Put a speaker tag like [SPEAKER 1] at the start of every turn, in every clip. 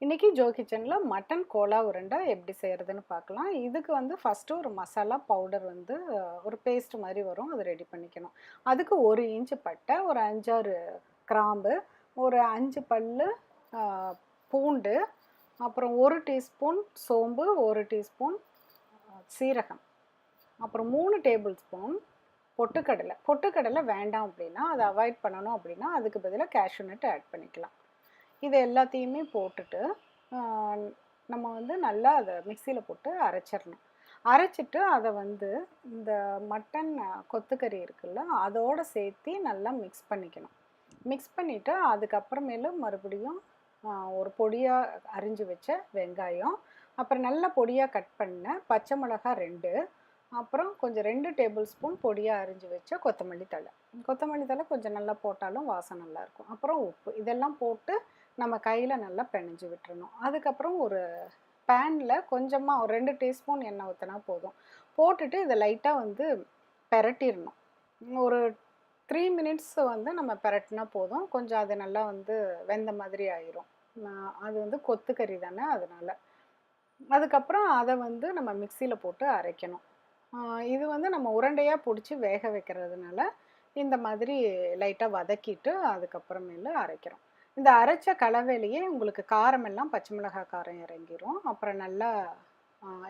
[SPEAKER 1] இன்னைக்கு ஜோ கிச்சனில் mutton Cola உருண்டை எப்படி செய்கிறதுன்னு பார்க்கலாம். இதுக்கு வந்து ஃபஸ்ட்டு ஒரு மசாலா பவுடர் வந்து ஒரு பேஸ்ட் மாதிரி வரும், அது ரெடி பண்ணிக்கணும். அதுக்கு 1 இன்ச்சு பட்டை, ஒரு 5-6 கிராம்பு, ஒரு 5 பல்லு பூண்டு, அப்புறம் 1 டீஸ்பூன் சோம்பு, 1 டீஸ்பூன் சீரகம், அப்புறம் 3 டேபிள் ஸ்பூன் பொட்டுக்கடலை. பொட்டுக்கடலை வேண்டாம் அப்படின்னா அதை அவாய்ட் பண்ணணும் அப்படின்னா அதுக்கு பதிலாக கேஷ்யூ நட் ஆட் பண்ணிக்கலாம். இது எல்லாத்தையுமே போட்டுட்டு நம்ம வந்து நல்லா அதை மிக்சியில் போட்டு அரைச்சிடணும். அரைச்சிட்டு அதை வந்து இந்த மட்டன் கொத்துக்கறி இருக்குல்ல அதோடு சேர்த்து நல்லா மிக்ஸ் பண்ணிக்கணும். மிக்ஸ் பண்ணிவிட்டு அதுக்கப்புறமேலு மறுபடியும் ஒரு பொடியாக அரிஞ்சு வச்ச வெங்காயம், அப்புறம் நல்லா பொடியாக கட் பண்ண பச்சை மிளகாய் 2, அப்புறம் கொஞ்சம் 2 டேபிள் ஸ்பூன் பொடியாக அரிஞ்சு வச்ச கொத்தமல்லி தழை கொஞ்சம் நல்லா போட்டாலும் வாசம் நல்லாயிருக்கும். அப்புறம் உப்பு, இதெல்லாம் போட்டு நம்ம கையில் நல்லா பிணைஞ்சு விட்டுறணும். அதுக்கப்புறம் ஒரு பேனில் கொஞ்சமாக ஒரு 2 டீஸ்பூன் எண்ணெய் ஊற்றினா போதும். போட்டுட்டு இதை லைட்டாக வந்து பெரட்டிடணும். ஒரு 3 மினிட்ஸ் வந்து நம்ம பெரட்டினா போதும். கொஞ்சம் அது நல்லா வந்து வெந்த மாதிரி ஆயிரும். அது வந்து கொத்துக்கறி தானே, அதனால். அதுக்கப்புறம் அதை வந்து நம்ம மிக்சியில் போட்டு அரைக்கணும். இது வந்து நம்ம உருண்டையாக பிடிச்சி வேக வைக்கிறதுனால இந்த மாதிரி லைட்டாக வதக்கிட்டு அதுக்கப்புறமேல அரைக்கிறோம். இந்த அரைச்ச கலவையிலேயே உங்களுக்கு காரமெல்லாம் பச்சை மிளகாய் காரம் இறங்கிரும். அப்புறம் நல்லா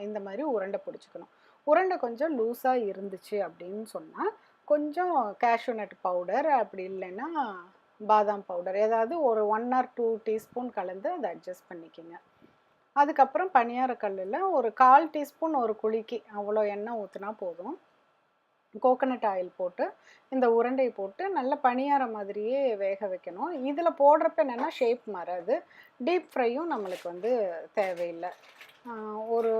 [SPEAKER 1] இந்த மாதிரி உருண்டை பிடிச்சிக்கணும். உருண்டை கொஞ்சம் லூஸாக இருந்துச்சு அப்படின்னு சொன்னால் கொஞ்சம் கேஷ்யூ நட் பவுடர், அப்படி இல்லைன்னா பாதாம் பவுடர் ஏதாவது ஒரு 1 or 2 டீஸ்பூன் கலந்து அதை அட்ஜஸ்ட் பண்ணிக்கோங்க. அதுக்கப்புறம் பணியாரக்கல்லில் ஒரு 1/4 டீஸ்பூன் ஒரு குழிக்கு அவ்வளோ எண்ணெய் ஊற்றினா போதும். கோகனட் ஆயில் போட்டு இந்த உருண்டையை போட்டு நல்லா பணியார மாதிரியே வேக வைக்கணும். இதில் போடுறப்ப என்னென்னா ஷேப் மாறாது. டீப் ஃப்ரையும் நம்மளுக்கு வந்து தேவையில்லை. ஒரு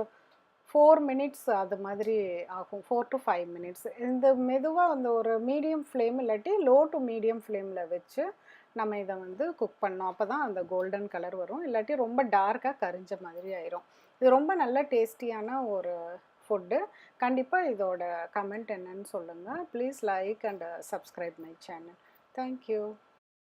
[SPEAKER 1] 4 மினிட்ஸ் அது மாதிரி ஆகும். 4 to 5 மினிட்ஸ். இந்த மெதுவாக வந்து ஒரு மீடியம் ஃப்ளேம் இல்லாட்டி லோ டு மீடியம் ஃப்ளேமில் வச்சு நம்ம இதை வந்து குக் பண்ணோம். அப்போ தான் அந்த கோல்டன் கலர் வரும். இல்லாட்டி ரொம்ப டார்க்காக கரிஞ்ச மாதிரி ஆயிரும். இது ரொம்ப நல்ல டேஸ்டியான ஒரு ஃபுட்டு. கண்டிப்பாக இதோட கமெண்ட் என்னன்னு சொல்லுங்கள். Please like and subscribe my channel. Thank you.